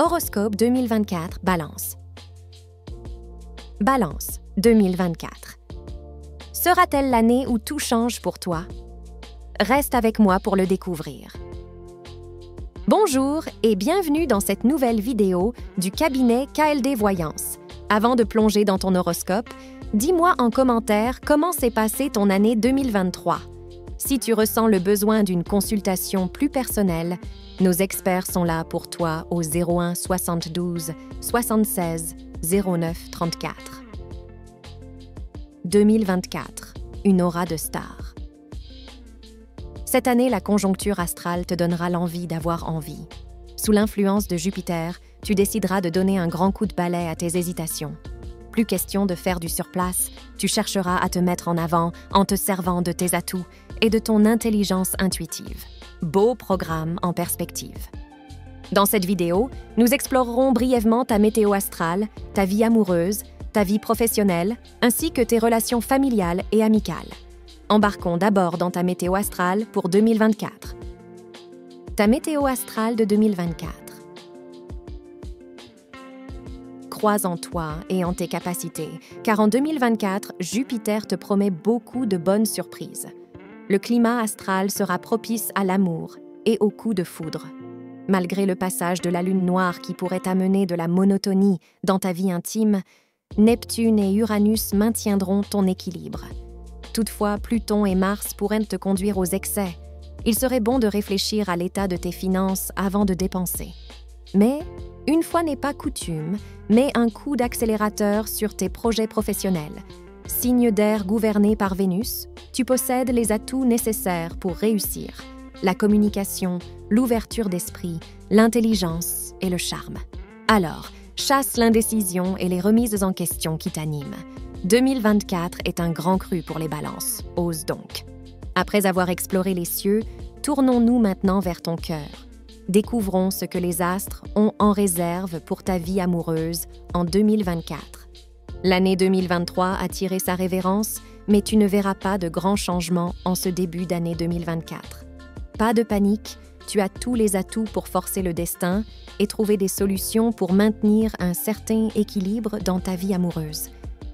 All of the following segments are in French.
Horoscope 2024, Balance. Balance 2024. Sera-t-elle l'année où tout change pour toi? Reste avec moi pour le découvrir. Bonjour et bienvenue dans cette nouvelle vidéo du cabinet KLD Voyance. Avant de plonger dans ton horoscope, dis-moi en commentaire comment s'est passée ton année 2023. Si tu ressens le besoin d'une consultation plus personnelle, nos experts sont là pour toi au 01 72 76 09 34. 2024, une aura de star. Cette année, la conjoncture astrale te donnera l'envie d'avoir envie. Sous l'influence de Jupiter, tu décideras de donner un grand coup de balai à tes hésitations. Plus question de faire du surplace, tu chercheras à te mettre en avant en te servant de tes atouts et de ton intelligence intuitive. Beau programme en perspective. Dans cette vidéo, nous explorerons brièvement ta météo astrale, ta vie amoureuse, ta vie professionnelle, ainsi que tes relations familiales et amicales. Embarquons d'abord dans ta météo astrale pour 2024. Ta météo astrale de 2024. Crois en toi et en tes capacités, car en 2024, Jupiter te promet beaucoup de bonnes surprises. Le climat astral sera propice à l'amour et aux coups de foudre. Malgré le passage de la lune noire qui pourrait amener de la monotonie dans ta vie intime, Neptune et Uranus maintiendront ton équilibre. Toutefois, Pluton et Mars pourraient te conduire aux excès. Il serait bon de réfléchir à l'état de tes finances avant de dépenser. Mais, une fois n'est pas coutume, mets un coup d'accélérateur sur tes projets professionnels. Signe d'air gouverné par Vénus, tu possèdes les atouts nécessaires pour réussir. La communication, l'ouverture d'esprit, l'intelligence et le charme. Alors, chasse l'indécision et les remises en question qui t'animent. 2024 est un grand cru pour les balances. Ose donc. Après avoir exploré les cieux, tournons-nous maintenant vers ton cœur. Découvrons ce que les astres ont en réserve pour ta vie amoureuse en 2024. L'année 2023 a tiré sa révérence, mais tu ne verras pas de grands changements en ce début d'année 2024. Pas de panique, tu as tous les atouts pour forcer le destin et trouver des solutions pour maintenir un certain équilibre dans ta vie amoureuse.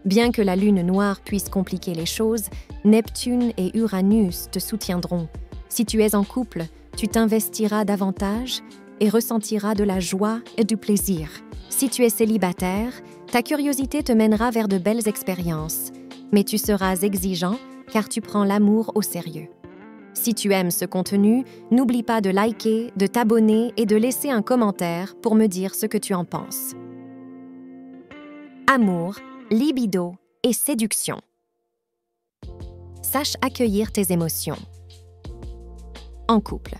Bien que la lune noire puisse compliquer les choses, Neptune et Uranus te soutiendront. Si tu es en couple, tu t'investiras davantage et ressentiras de la joie et du plaisir. Si tu es célibataire, ta curiosité te mènera vers de belles expériences, mais tu seras exigeant car tu prends l'amour au sérieux. Si tu aimes ce contenu, n'oublie pas de liker, de t'abonner et de laisser un commentaire pour me dire ce que tu en penses. Amour, libido et séduction. Sache accueillir tes émotions. En couple.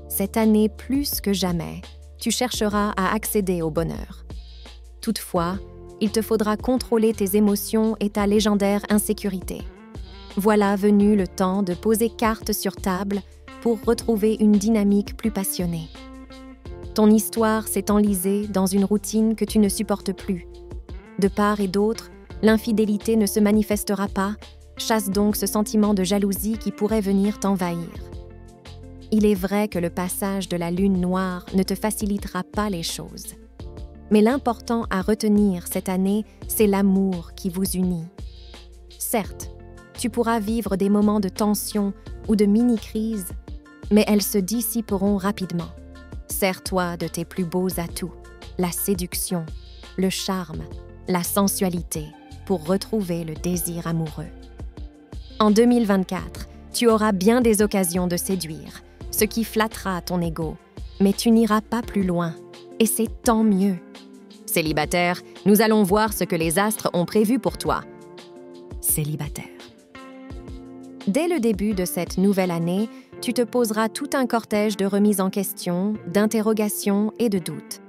Cette année, plus que jamais, tu chercheras à accéder au bonheur. Toutefois, il te faudra contrôler tes émotions et ta légendaire insécurité. Voilà venu le temps de poser carte sur table pour retrouver une dynamique plus passionnée. Ton histoire s'est enlisée dans une routine que tu ne supportes plus. De part et d'autre, l'infidélité ne se manifestera pas, chasse donc ce sentiment de jalousie qui pourrait venir t'envahir. Il est vrai que le passage de la lune noire ne te facilitera pas les choses. Mais l'important à retenir cette année, c'est l'amour qui vous unit. Certes, tu pourras vivre des moments de tension ou de mini-crise, mais elles se dissiperont rapidement. Sers-toi de tes plus beaux atouts, la séduction, le charme, la sensualité, pour retrouver le désir amoureux. En 2024, tu auras bien des occasions de séduire, ce qui flattera ton ego, mais tu n'iras pas plus loin, et c'est tant mieux. Célibataire, nous allons voir ce que les astres ont prévu pour toi. Célibataire. Dès le début de cette nouvelle année, tu te poseras tout un cortège de remises en question, d'interrogations et de doutes.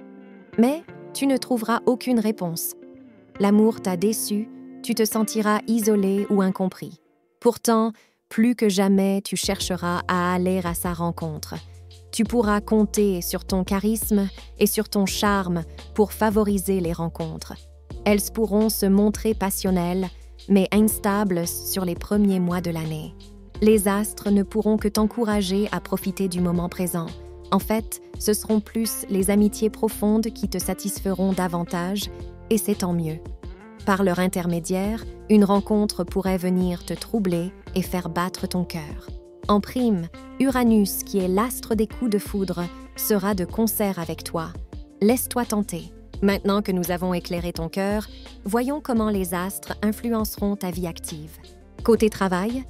Mais tu ne trouveras aucune réponse. L'amour t'a déçu, tu te sentiras isolé ou incompris. Pourtant, plus que jamais, tu chercheras à aller à sa rencontre. Tu pourras compter sur ton charisme et sur ton charme pour favoriser les rencontres. Elles pourront se montrer passionnelles, mais instables sur les premiers mois de l'année. Les astres ne pourront que t'encourager à profiter du moment présent. En fait, ce seront plus les amitiés profondes qui te satisferont davantage, et c'est tant mieux. Par leur intermédiaire, une rencontre pourrait venir te troubler et faire battre ton cœur. En prime, Uranus, qui est l'astre des coups de foudre, sera de concert avec toi. Laisse-toi tenter. Maintenant que nous avons éclairé ton cœur, voyons comment les astres influenceront ta vie active. Côté travail,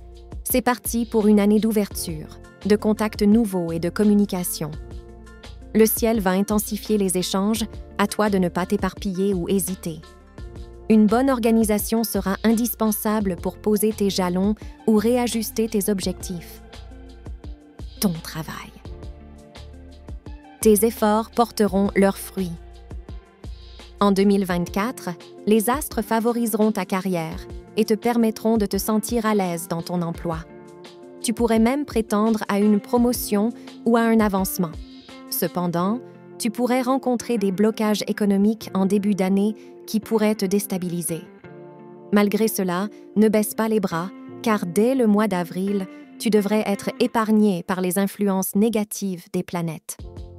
c'est parti pour une année d'ouverture, de contacts nouveaux et de communication. Le ciel va intensifier les échanges, à toi de ne pas t'éparpiller ou hésiter. Une bonne organisation sera indispensable pour poser tes jalons ou réajuster tes objectifs. Ton travail. Tes efforts porteront leurs fruits. En 2024, les astres favoriseront ta carrière et te permettront de te sentir à l'aise dans ton emploi. Tu pourrais même prétendre à une promotion ou à un avancement. Cependant, tu pourrais rencontrer des blocages économiques en début d'année qui pourraient te déstabiliser. Malgré cela, ne baisse pas les bras, car dès le mois d'avril, tu devrais être épargné par les influences négatives des planètes.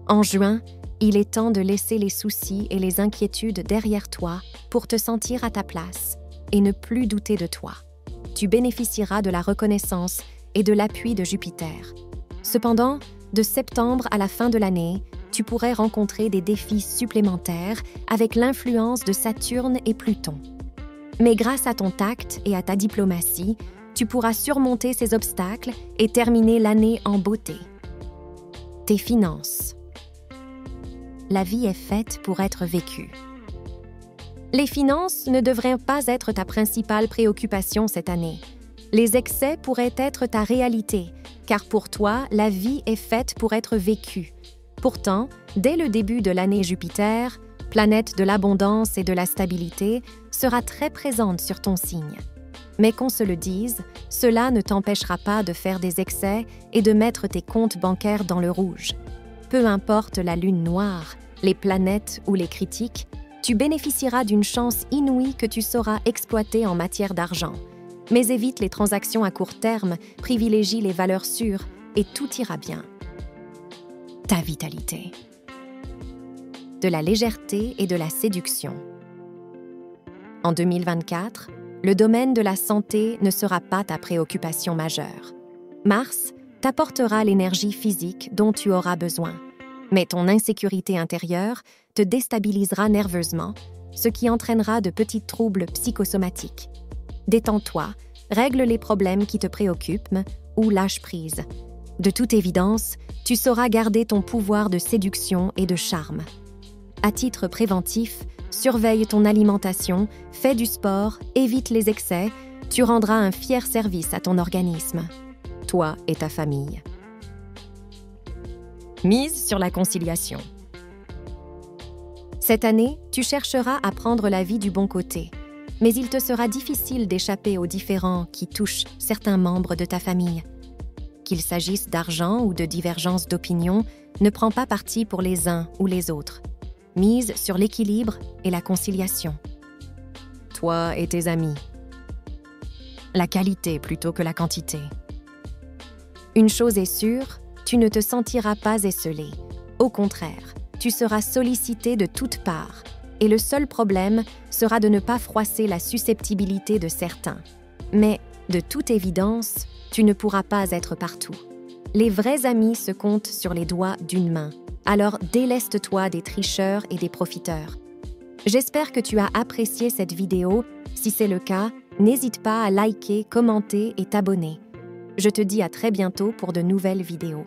En juin, il est temps de laisser les soucis et les inquiétudes derrière toi pour te sentir à ta place et ne plus douter de toi. Tu bénéficieras de la reconnaissance et de l'appui de Jupiter. Cependant, de septembre à la fin de l'année, tu pourrais rencontrer des défis supplémentaires avec l'influence de Saturne et Pluton. Mais grâce à ton tact et à ta diplomatie, tu pourras surmonter ces obstacles et terminer l'année en beauté. Tes finances. La vie est faite pour être vécue. Les finances ne devraient pas être ta principale préoccupation cette année. Les excès pourraient être ta réalité, car pour toi, la vie est faite pour être vécue. Pourtant, dès le début de l'année, Jupiter, planète de l'abondance et de la stabilité, sera très présente sur ton signe. Mais qu'on se le dise, cela ne t'empêchera pas de faire des excès et de mettre tes comptes bancaires dans le rouge. Peu importe la lune noire, les planètes ou les critiques, tu bénéficieras d'une chance inouïe que tu sauras exploiter en matière d'argent. Mais évite les transactions à court terme, privilégie les valeurs sûres et tout ira bien. Ta vitalité. De la légèreté et de la séduction. En 2024, le domaine de la santé ne sera pas ta préoccupation majeure. Mars t'apportera l'énergie physique dont tu auras besoin, mais ton insécurité intérieure te déstabilisera nerveusement, ce qui entraînera de petits troubles psychosomatiques. Détends-toi, règle les problèmes qui te préoccupent ou lâche prise. De toute évidence, tu sauras garder ton pouvoir de séduction et de charme. À titre préventif, surveille ton alimentation, fais du sport, évite les excès, tu rendras un fier service à ton organisme, toi et ta famille. Mise sur la conciliation. Cette année, tu chercheras à prendre la vie du bon côté, mais il te sera difficile d'échapper aux différends qui touchent certains membres de ta famille. Qu'il s'agisse d'argent ou de divergences d'opinion, ne prends pas parti pour les uns ou les autres. Mise sur l'équilibre et la conciliation. Toi et tes amis. La qualité plutôt que la quantité. Une chose est sûre, tu ne te sentiras pas esseulé. Au contraire, tu seras sollicité de toutes parts. Et le seul problème sera de ne pas froisser la susceptibilité de certains. Mais, de toute évidence, tu ne pourras pas être partout. Les vrais amis se comptent sur les doigts d'une main. Alors déleste-toi des tricheurs et des profiteurs. J'espère que tu as apprécié cette vidéo. Si c'est le cas, n'hésite pas à liker, commenter et t'abonner. Je te dis à très bientôt pour de nouvelles vidéos.